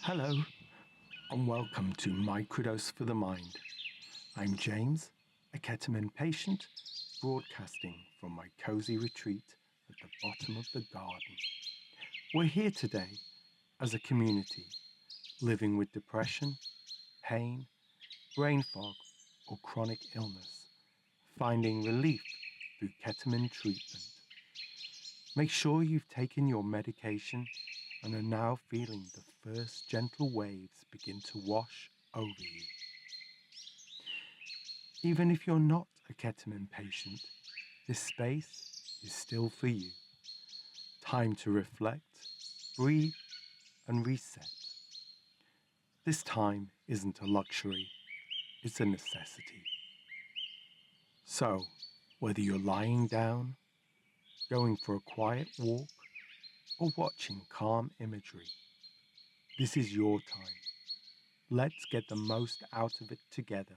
Hello, and welcome to Microdose for the Mind. I'm James, a ketamine patient, broadcasting from my cozy retreat at the bottom of the garden. We're here today as a community, living with depression, pain, brain fog, or chronic illness, finding relief through ketamine treatment. Make sure you've taken your medication and are now feeling the first gentle waves begin to wash over you. Even if you're not a ketamine patient, this space is still for you. Time to reflect, breathe, and reset. This time isn't a luxury, it's a necessity. So, whether you're lying down, going for a quiet walk, or watching calm imagery, this is your time. Let's get the most out of it together,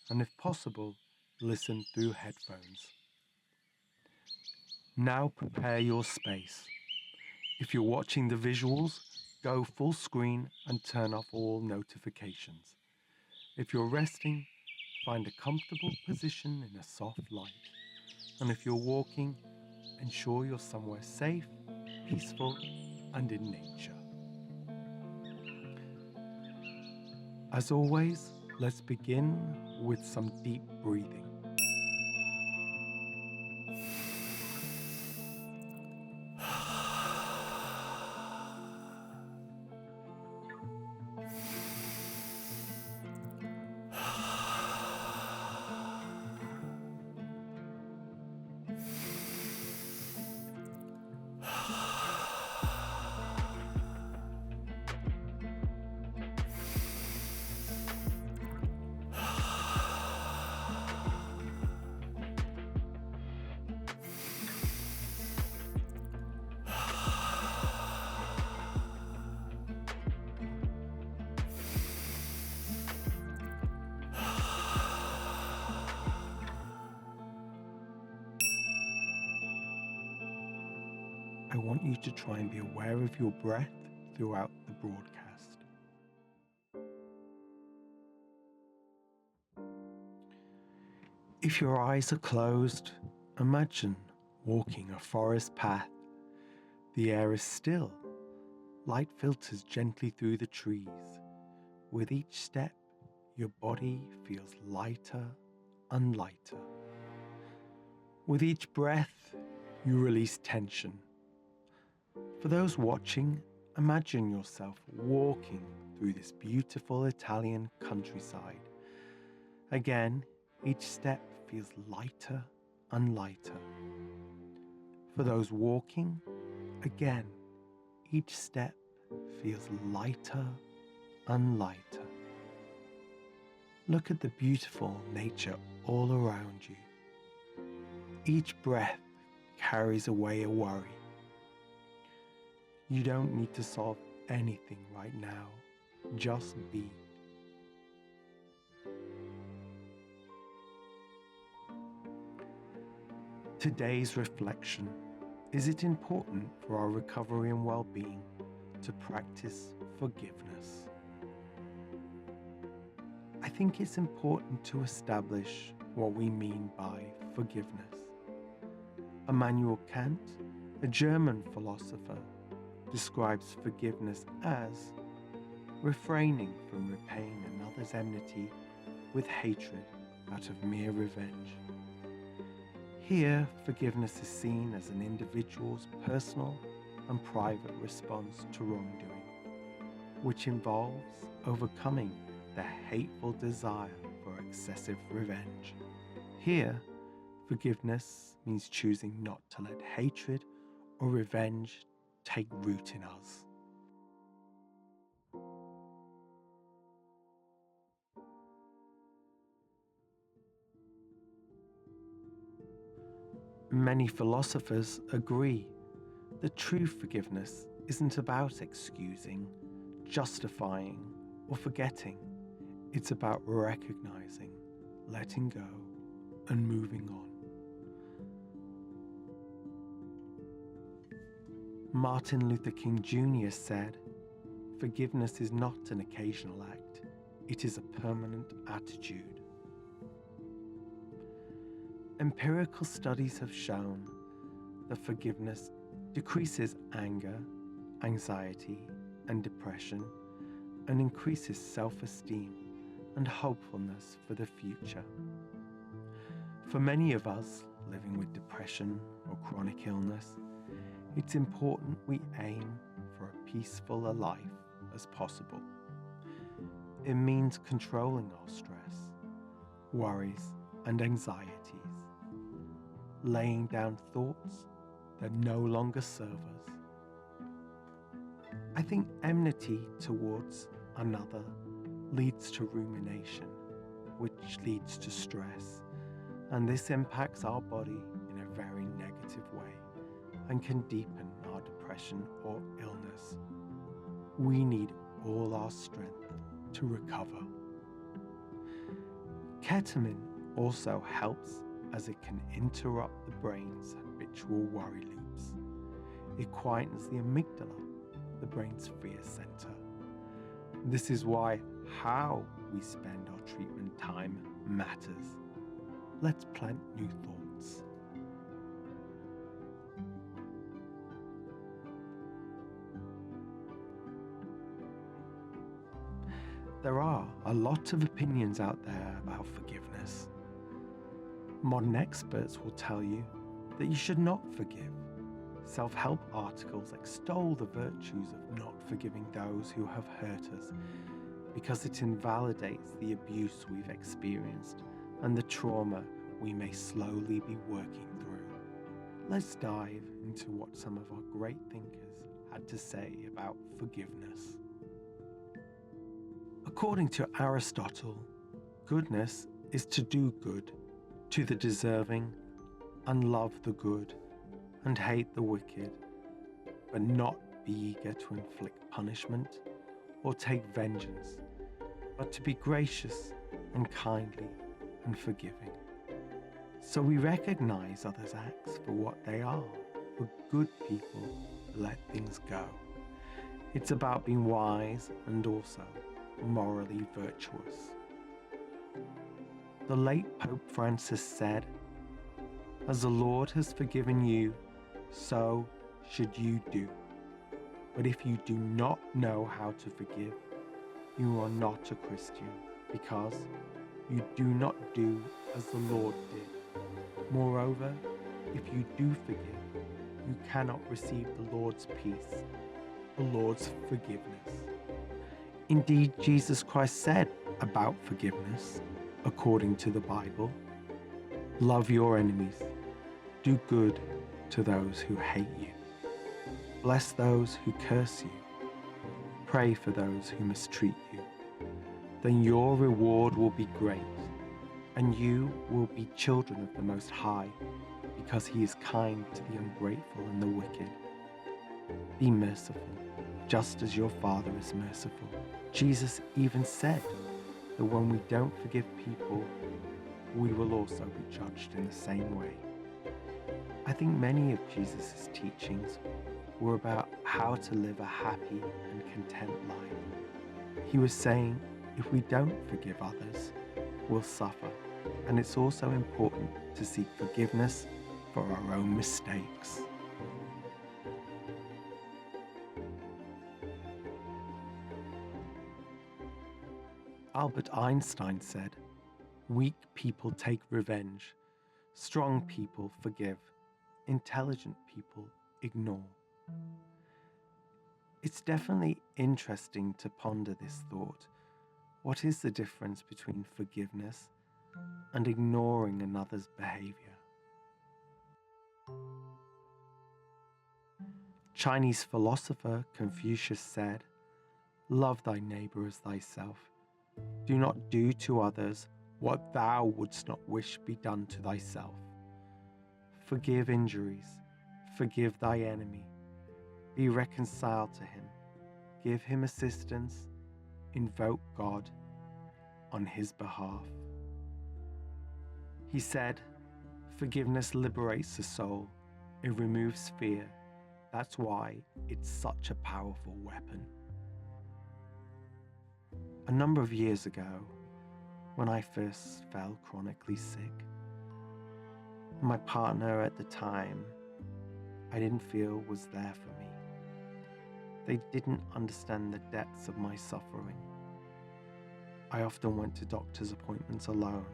and if possible, listen through headphones. Now prepare your space. If you're watching the visuals, go full screen and turn off all notifications. If you're resting, find a comfortable position in a soft light. And if you're walking, ensure you're somewhere safe, peaceful, and in nature. As always, let's begin with some deep breathing. I want you to try and be aware of your breath throughout the broadcast. If your eyes are closed, imagine walking a forest path. The air is still. Light filters gently through the trees. With each step, your body feels lighter and lighter. With each breath, you release tension. For those watching, imagine yourself walking through this beautiful Italian countryside. Again, each step feels lighter and lighter. For those walking, again, each step feels lighter and lighter. Look at the beautiful nature all around you. Each breath carries away a worry. You don't need to solve anything right now, just be. Today's reflection: is it important for our recovery and well-being to practice forgiveness? I think it's important to establish what we mean by forgiveness. Immanuel Kant, a German philosopher, describes forgiveness as refraining from repaying another's enmity with hatred out of mere revenge. Here, forgiveness is seen as an individual's personal and private response to wrongdoing, which involves overcoming the hateful desire for excessive revenge. Here, forgiveness means choosing not to let hatred or revenge take root in us. Many philosophers agree that true forgiveness isn't about excusing, justifying, or forgetting. It's about recognizing, letting go, and moving on. Martin Luther King Jr. said, Forgiveness is not an occasional act, it is a permanent attitude. Empirical studies have shown that forgiveness decreases anger, anxiety, and depression, and increases self-esteem and hopefulness for the future. For many of us living with depression or chronic illness, it's important we aim for a peaceful a life as possible. It means controlling our stress, worries, and anxieties, laying down thoughts that no longer serve us. I think enmity towards another leads to rumination, which leads to stress, and this impacts our body in a very negative way and can deepen our depression or illness. We need all our strength to recover. Ketamine also helps as it can interrupt the brain's habitual worry loops. It quietens the amygdala, the brain's fear center. This is why how we spend our treatment time matters. Let's plant new thoughts. There are a lot of opinions out there about forgiveness. Modern experts will tell you that you should not forgive. Self-help articles extol the virtues of not forgiving those who have hurt us because it invalidates the abuse we've experienced and the trauma we may slowly be working through. Let's dive into what some of our great thinkers had to say about forgiveness. According to Aristotle, goodness is to do good to the deserving and love the good and hate the wicked, but not be eager to inflict punishment or take vengeance, but to be gracious and kindly and forgiving. So we recognize others' acts for what they are, but good people let things go. It's about being wise and also morally virtuous. The late Pope Francis said, "As the Lord has forgiven you, so should you do. But if you do not know how to forgive, you are not a Christian, because you do not do as the Lord did. Moreover, if you do forgive, you cannot receive the Lord's peace, the Lord's forgiveness." Indeed, Jesus Christ said about forgiveness, according to the Bible, "Love your enemies, do good to those who hate you, bless those who curse you, pray for those who mistreat you. Then your reward will be great, and you will be children of the Most High, because He is kind to the ungrateful and the wicked. Be merciful, just as your Father is merciful." Jesus even said that when we don't forgive people, we will also be judged in the same way. I think many of Jesus' teachings were about how to live a happy and content life. He was saying if we don't forgive others, we'll suffer, and it's also important to seek forgiveness for our own mistakes. Albert Einstein said, "Weak people take revenge, strong people forgive, intelligent people ignore." It's definitely interesting to ponder this thought. What is the difference between forgiveness and ignoring another's behavior? Chinese philosopher Confucius said, "Love thy neighbor as thyself. Do not do to others what thou wouldst not wish be done to thyself. Forgive injuries, forgive thy enemy, be reconciled to him, give him assistance, invoke God on his behalf." He said, "Forgiveness liberates the soul, it removes fear. That's why it's such a powerful weapon." A number of years ago, when I first fell chronically sick, my partner at the time, I didn't feel was there for me. They didn't understand the depths of my suffering. I often went to doctor's appointments alone,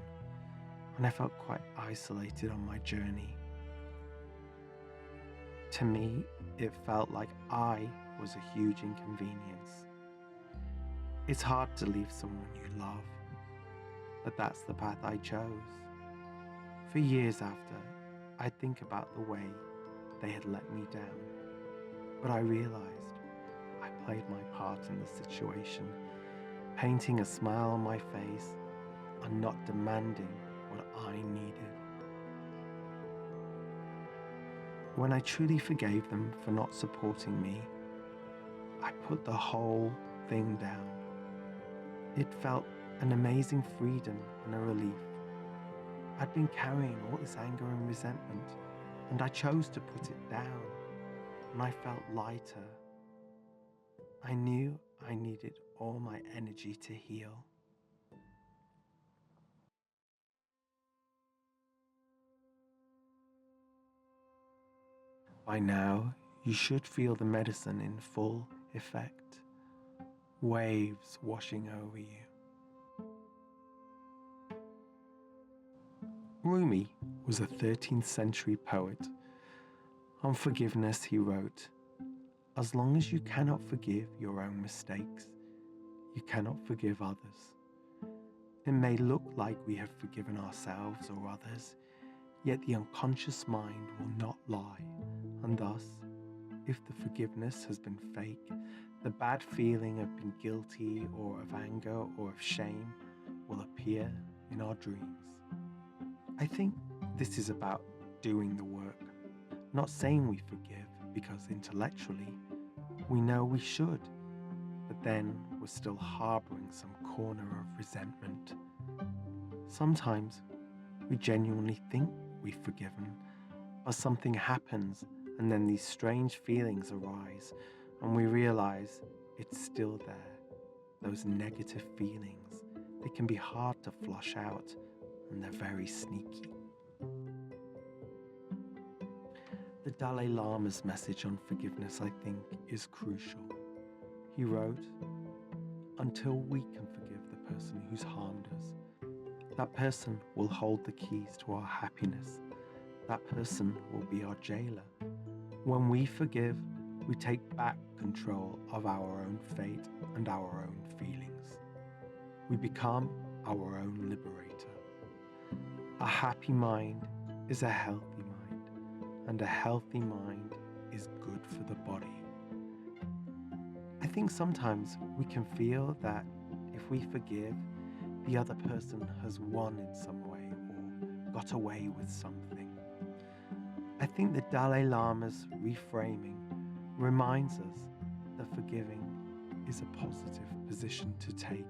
and I felt quite isolated on my journey. To me, it felt like I was a huge inconvenience. It's hard to leave someone you love, but that's the path I chose. For years after, I'd think about the way they had let me down, but I realized I played my part in the situation, painting a smile on my face and not demanding what I needed. When I truly forgave them for not supporting me, I put the whole thing down. It felt an amazing freedom and a relief. I'd been carrying all this anger and resentment, and I chose to put it down, and I felt lighter. I knew I needed all my energy to heal. By now, you should feel the medicine in full effect, waves washing over you. Rumi was a 13th century poet. On forgiveness, he wrote, "As long as you cannot forgive your own mistakes, you cannot forgive others. It may look like we have forgiven ourselves or others, yet the unconscious mind will not lie, and thus, if the forgiveness has been fake, the bad feeling of being guilty or of anger or of shame will appear in our dreams." I think this is about doing the work, not saying we forgive because intellectually we know we should, but then we're still harboring some corner of resentment. Sometimes we genuinely think we've forgiven, but something happens and then these strange feelings arise and we realize it's still there. Those negative feelings, they can be hard to flush out and they're very sneaky. The Dalai Lama's message on forgiveness, I think, is crucial. He wrote, "Until we can forgive the person who's harmed us, that person will hold the keys to our happiness. That person will be our jailer. When we forgive, we take back control of our own fate and our own feelings. We become our own liberator. A happy mind is a healthy mind, and a healthy mind is good for the body." I think sometimes we can feel that if we forgive, the other person has won in some way or got away with something. I think the Dalai Lama's reframing reminds us that forgiving is a positive position to take.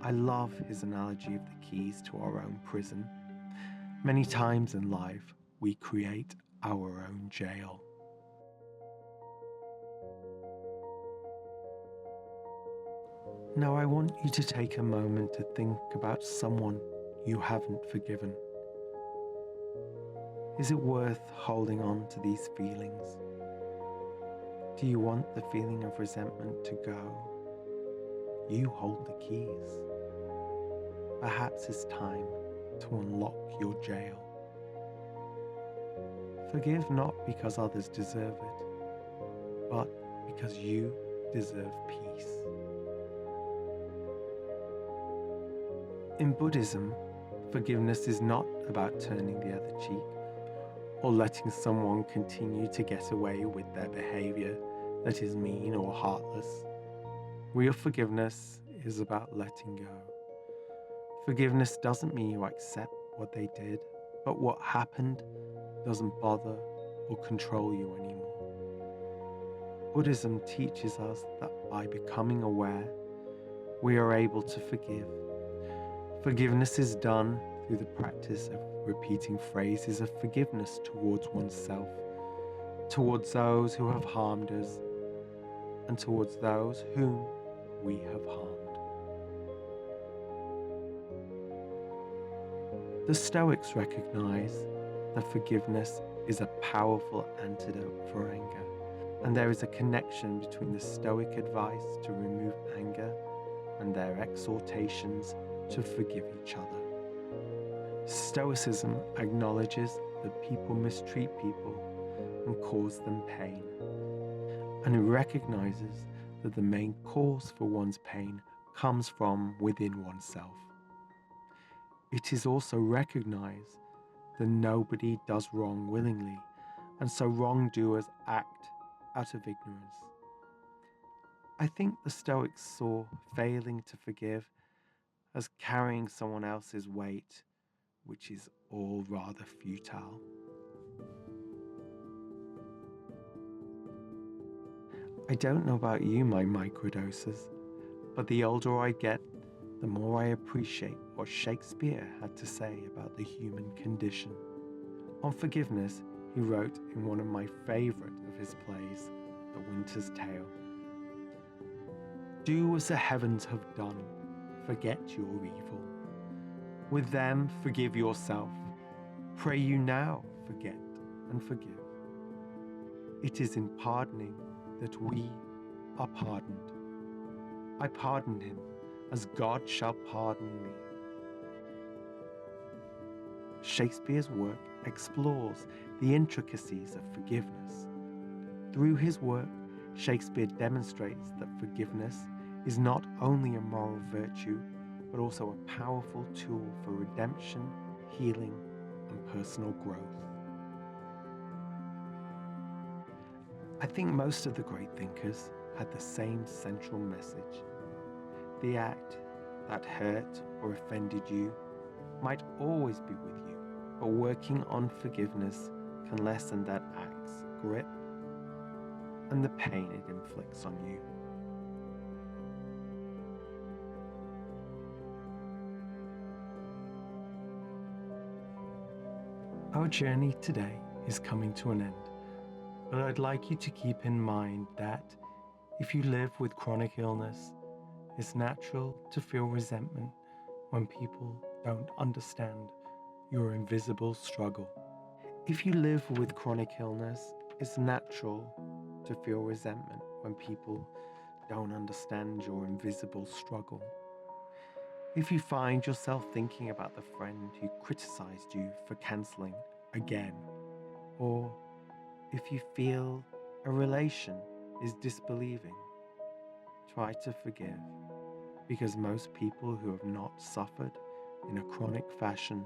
I love his analogy of the keys to our own prison. Many times in life, we create our own jail. Now I want you to take a moment to think about someone you haven't forgiven. Is it worth holding on to these feelings? Do you want the feeling of resentment to go? You hold the keys. Perhaps it's time to unlock your jail. Forgive not because others deserve it, but because you deserve peace. In Buddhism, forgiveness is not about turning the other cheek or letting someone continue to get away with their behavior that is mean or heartless. Real forgiveness is about letting go. Forgiveness doesn't mean you accept what they did, but what happened doesn't bother or control you anymore. Buddhism teaches us that by becoming aware, we are able to forgive. Forgiveness is done through the practice of repeating phrases of forgiveness towards oneself, towards those who have harmed us, and towards those whom we have harmed. The Stoics recognize that forgiveness is a powerful antidote for anger, and there is a connection between the Stoic advice to remove anger and their exhortations to forgive each other. Stoicism acknowledges that people mistreat people and cause them pain, and it recognizes that the main cause for one's pain comes from within oneself. It is also recognized that nobody does wrong willingly, and so wrongdoers act out of ignorance. I think the Stoics saw failing to forgive as carrying someone else's weight, which is all rather futile. I don't know about you, my microdoses, but the older I get, the more I appreciate what Shakespeare had to say about the human condition. On forgiveness, he wrote in one of my favourite of his plays, The Winter's Tale. Do as the heavens have done, forget your evil. With them forgive yourself. Pray you now forget and forgive. It is in pardoning that we are pardoned. I pardon him as God shall pardon me. Shakespeare's work explores the intricacies of forgiveness. Through his work, Shakespeare demonstrates that forgiveness is not only a moral virtue, but also a powerful tool for redemption, healing, and personal growth. I think most of the great thinkers had the same central message. The act that hurt or offended you might always be with you, but working on forgiveness can lessen that act's grip and the pain it inflicts on you. Our journey today is coming to an end, but I'd like you to keep in mind that if you live with chronic illness, it's natural to feel resentment when people don't understand your invisible struggle. If you live with chronic illness, it's natural to feel resentment when people don't understand your invisible struggle. If you find yourself thinking about the friend who criticized you for cancelling again, or if you feel a relation is disbelieving, try to forgive, because most people who have not suffered in a chronic fashion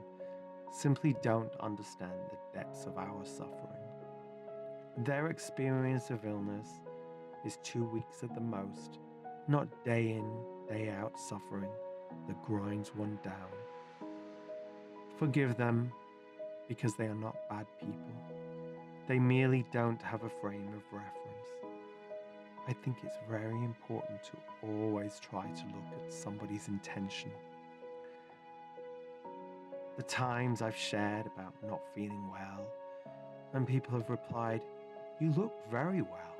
simply don't understand the depths of our suffering. Their experience of illness is 2 weeks at the most, not day in, day out suffering that grinds one down. Forgive them because they are not bad people. They merely don't have a frame of reference. I think it's very important to always try to look at somebody's intention. The times I've shared about not feeling well, and people have replied, "You look very well."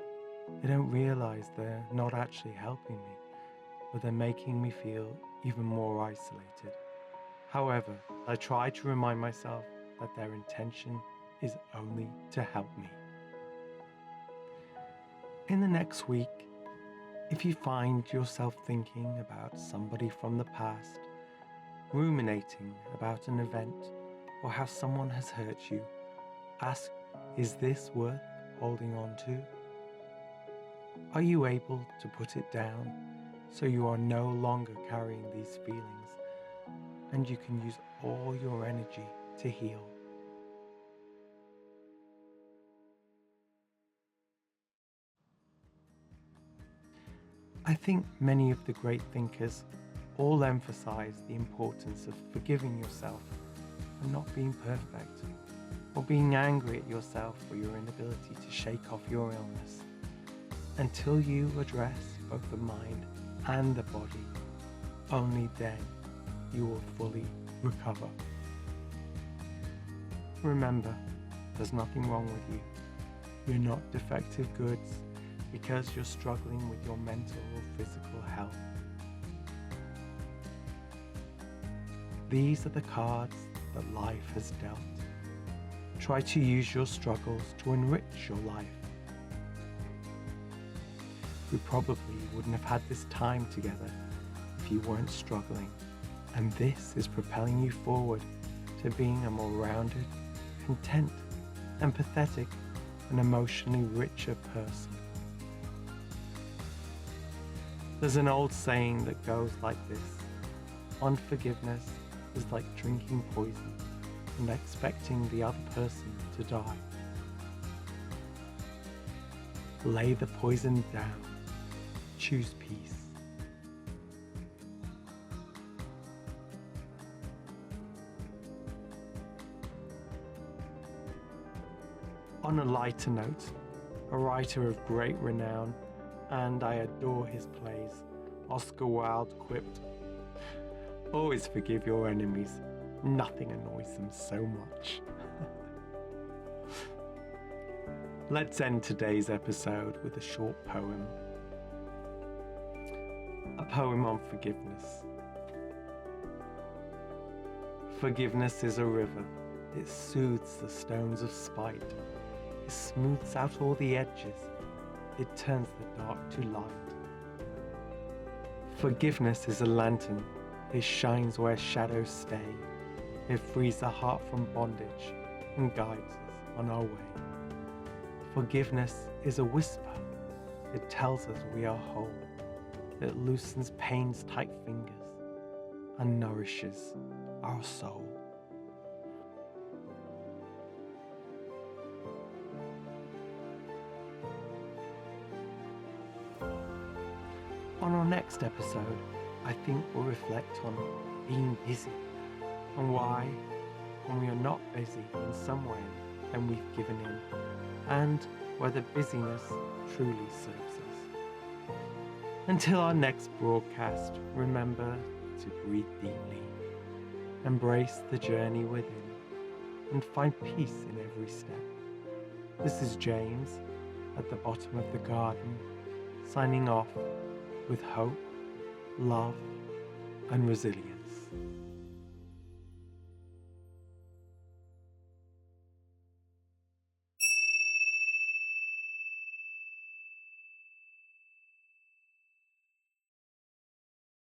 They don't realize they're not actually helping me, but they're making me feel even more isolated. However, I try to remind myself that their intention is only to help me. In the next week, if you find yourself thinking about somebody from the past, ruminating about an event or how someone has hurt you, ask, is this worth holding on to? Are you able to put it down so you are no longer carrying these feelings and you can use all your energy to heal? I think many of the great thinkers all emphasize the importance of forgiving yourself for not being perfect, or being angry at yourself for your inability to shake off your illness. Until you address both the mind and the body, only then you will fully recover. Remember, there's nothing wrong with you. You're not defective goods because you're struggling with your mental or physical health. These are the cards that life has dealt. Try to use your struggles to enrich your life. We probably wouldn't have had this time together if you weren't struggling, and this is propelling you forward to being a more rounded, content, empathetic, and emotionally richer person. There's an old saying that goes like this: unforgiveness is like drinking poison and expecting the other person to die. Lay the poison down. Choose peace. On a lighter note, a writer of great renown, and I adore his plays, Oscar Wilde quipped, "Always forgive your enemies. Nothing annoys them so much." Let's end today's episode with a short poem. A poem on forgiveness. Forgiveness is a river. It soothes the stones of spite. It smooths out all the edges. It turns the dark to light. Forgiveness is a lantern. It shines where shadows stay. It frees the heart from bondage and guides us on our way. Forgiveness is a whisper. It tells us we are whole. It loosens pain's tight fingers and nourishes our soul. On our next episode, I think we'll reflect on being busy and why, when we are not busy in some way, then we've given in, and whether busyness truly serves us. Until our next broadcast, remember to breathe deeply, embrace the journey within, and find peace in every step. This is James at the bottom of the garden, signing off with hope, love, and resilience.